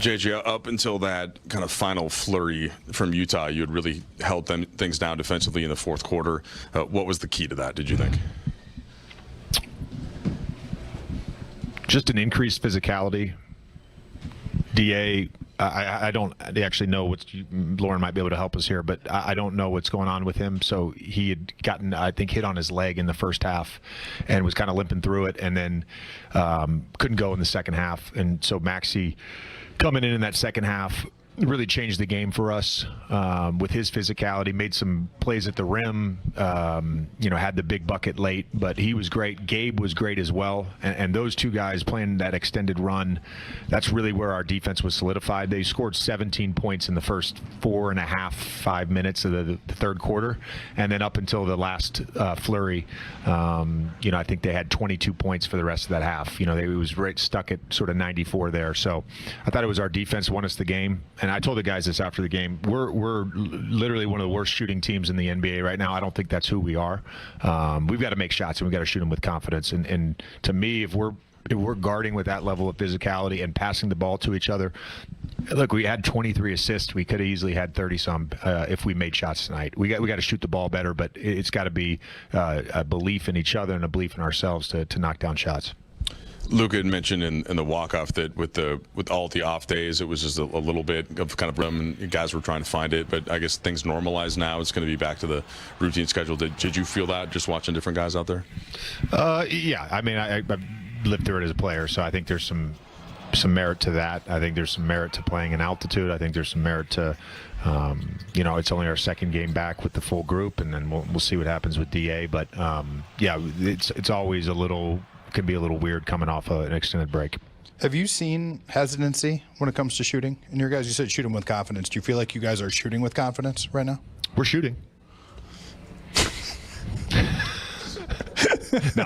JJ, up until that kind of final flurry from Utah, you had really held things down defensively in the fourth quarter. What was the key to that, did you think? Just an increased physicality. DA, I don't actually know what's, Lauren might be able to help us here, but I don't know what's going on with him. So he had gotten, I think, hit on his leg in the first half and was kind of limping through it, and then couldn't go in the second half. And so Maxey coming in that second half really changed the game for us with his physicality, made some plays at the rim, had the big bucket late, but he was great. Gabe was great as well. And those two guys playing that extended run, that's really where our defense was solidified. They scored 17 points in the first 5 minutes of the third quarter. And then up until the last flurry, I think they had 22 points for the rest of that half. It was right stuck at sort of 94 there. So I thought it was our defense won us the game. And I told the guys this after the game, we're literally one of the worst shooting teams in the NBA right now. I don't think that's who we are. We've got to make shots, and we've got to shoot them with confidence. And to me, if we're guarding with that level of physicality and passing the ball to each other, look, we had 23 assists. We could have easily had 30-some if we made shots tonight. We got to shoot the ball better, but it's got to be a belief in each other and a belief in ourselves to knock down shots. Luka had mentioned in the walk-off that with all the off days, it was just a little bit of kind of rhythm, and guys were trying to find it. But I guess things normalized now. It's going to be back to the routine schedule. Did you feel that just watching different guys out there? Yeah. I mean, I lived through it as a player, so I think there's some merit to that. I think there's some merit to playing in altitude. I think there's some merit to, it's only our second game back with the full group, and then we'll see what happens with DA. But it's always can be a little weird coming off an extended break. Have you seen hesitancy when it comes to shooting? And your guys, you said shooting with confidence. Do you feel like you guys are shooting with confidence right now? We're shooting. No,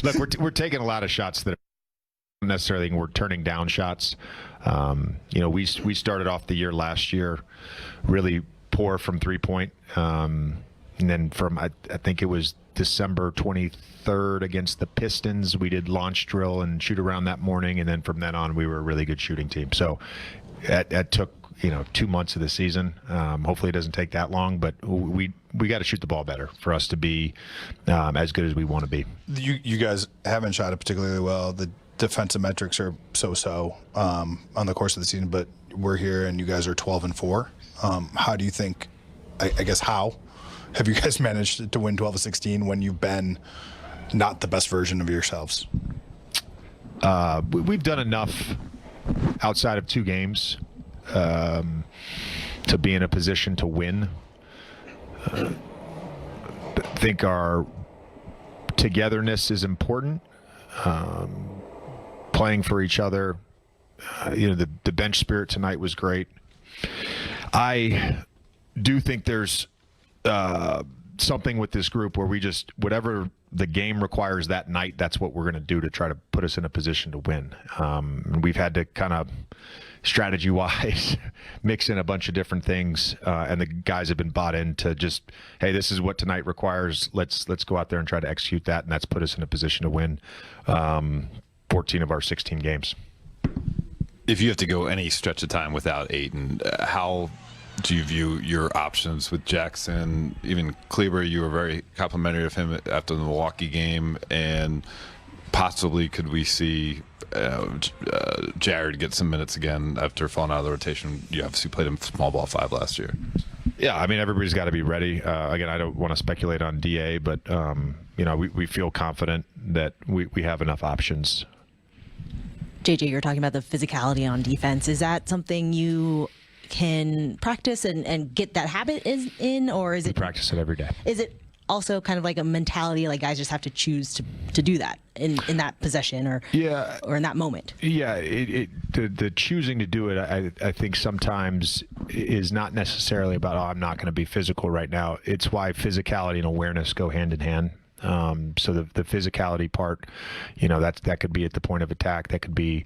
look, we're taking a lot of shots that are necessarily we're turning down shots. We started off the year last year really poor from 3-point, and then from I think it was December 23rd against the Pistons, we did launch drill and shoot around that morning, and then from then on we were a really good shooting team. So that took 2 months of the season. Hopefully it doesn't take that long, but we got to shoot the ball better for us to be as good as we want to be. You guys haven't shot it particularly well. The defensive metrics are so on the course of the season, but we're here and you guys are 12-4. How do you think? I guess how have you guys managed to win 12 of 16 when you've been not the best version of yourselves? We've done enough outside of 2 games to be in a position to win. I think our togetherness is important. Playing for each other. The bench spirit tonight was great. I do think there's something with this group where we just, whatever the game requires that night, that's what we're going to do to try to put us in a position to win. We've had to kind of strategy-wise mix in a bunch of different things, and the guys have been bought in to just, hey, this is what tonight requires. Let's go out there and try to execute that, and that's put us in a position to win 14 of our 16 games. If you have to go any stretch of time without Ayton, how do you view your options with Jackson? Even Kleber, you were very complimentary of him after the Milwaukee game, and possibly could we see Jared get some minutes again after falling out of the rotation? You obviously played him small ball 5 last year. Yeah, I mean, everybody's got to be ready. Again, I don't want to speculate on DA, but we feel confident that we have enough options. JJ, you're talking about the physicality on defense. Is that something you can practice and get that habit in, or is it? We practice it every day. Is it also kind of like a mentality, like guys just have to choose to do that in that possession or in that moment? Yeah, the choosing to do it, I think sometimes is not necessarily about, I'm not going to be physical right now. It's why physicality and awareness go hand in hand. So the physicality part, that could be at the point of attack, that could be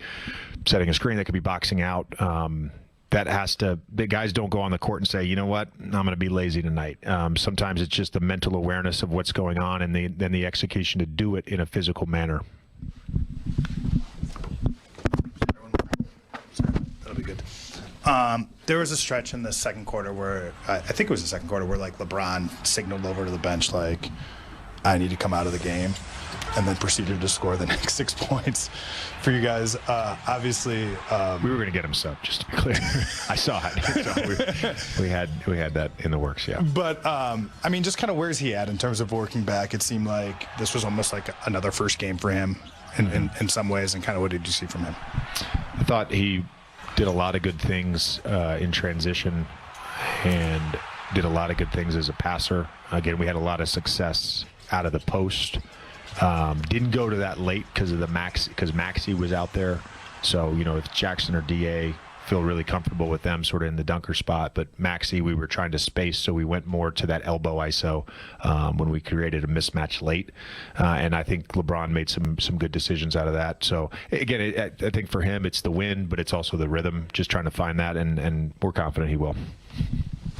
setting a screen, that could be boxing out. The guys don't go on the court and say, you know what, I'm going to be lazy tonight. Sometimes it's just the mental awareness of what's going on and then the execution to do it in a physical manner. That'll be good. There was a stretch in the second quarter where I think it was the second quarter where like LeBron signaled over to the bench like, I need to come out of the game, and then proceeded to score the next 6 points for you guys. Obviously, we were going to get him subbed, just to be clear. I saw it. So we had that in the works, yeah. But I mean, just kind of where's he at in terms of working back? It seemed like this was almost like another first game for him in some ways. And kind of what did you see from him? I thought he did a lot of good things in transition and did a lot of good things as a passer. Again, we had a lot of success out of the post. Didn't go to that late because of because Maxey was out there. So, you know, if Jackson or DA feel really comfortable with them sort of in the dunker spot, but Maxey, we were trying to space, so we went more to that elbow ISO when we created a mismatch late. And I think LeBron made some good decisions out of that. So again, I think for him, it's the win, but it's also the rhythm, just trying to find that, and we're confident he will.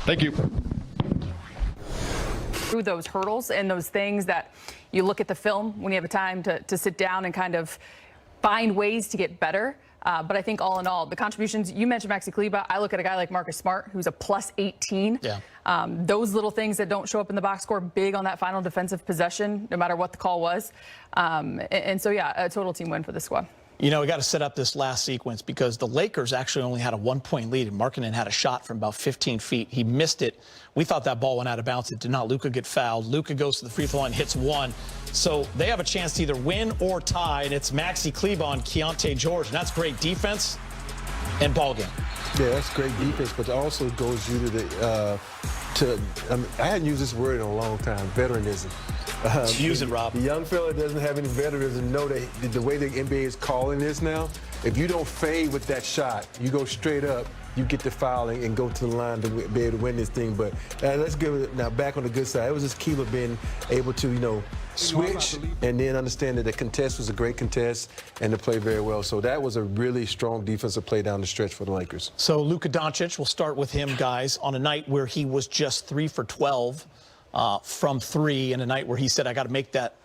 Thank you. Through those hurdles and those things that you look at the film when you have a time to sit down and kind of find ways to get better. But I think all in all, the contributions, you mentioned Maxi Kleber. I look at a guy like Marcus Smart, who's a plus 18. Yeah. Those little things that don't show up in the box score, big on that final defensive possession, no matter what the call was. And so, yeah, a total team win for the squad. You know, we got to set up this last sequence because the Lakers actually only had a 1-point lead, and Markkanen had a shot from about 15 feet. He missed it. We thought that ball went out of bounds. It did not. Luka get fouled. Luka goes to the free throw line, hits one. So they have a chance to either win or tie, and it's Maxi Kleber on Keontae George, and that's great defense and ball game. Yeah, that's great defense, but it also goes you to the I hadn't used this word in a long time, veteranism. Use it, Rob. The young fella doesn't have any veteranism. Know that the way the NBA is calling this now, if you don't fade with that shot, you go straight up, you get the foul and go to the line to be able to win this thing. But let's give it now back on the good side. It was just Keeler being able to, you know, switch and then understand that the contest was a great contest and to play very well. So that was a really strong defensive play down the stretch for the Lakers. So Luka Doncic, we'll start with him, guys, on a night where he was just 3 for 12 from 3, and a night where he said, I got to make that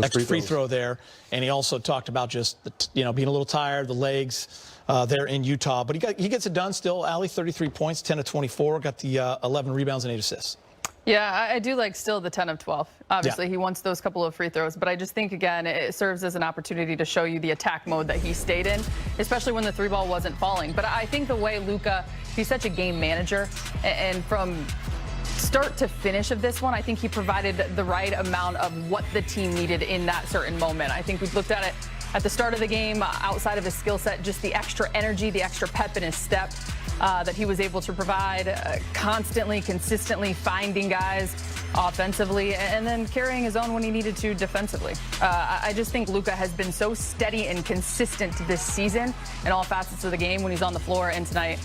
extra free throw there. And he also talked about just, being a little tired, the legs there in Utah. But he gets it done still. Allie, 33 points, 10 of 24, got the 11 rebounds and 8 assists. Yeah, I do like still the 10 of 12. Obviously, he wants those couple of free throws, but I just think, again, it serves as an opportunity to show you the attack mode that he stayed in, especially when the 3-ball wasn't falling. But I think the way Luka, he's such a game manager, and from start to finish of this one, I think he provided the right amount of what the team needed in that certain moment. I think we've looked at it at the start of the game, outside of his skill set, just the extra energy, the extra pep in his step that he was able to provide, constantly, consistently finding guys offensively, and then carrying his own when he needed to defensively. I just think Luka has been so steady and consistent this season in all facets of the game when he's on the floor, and tonight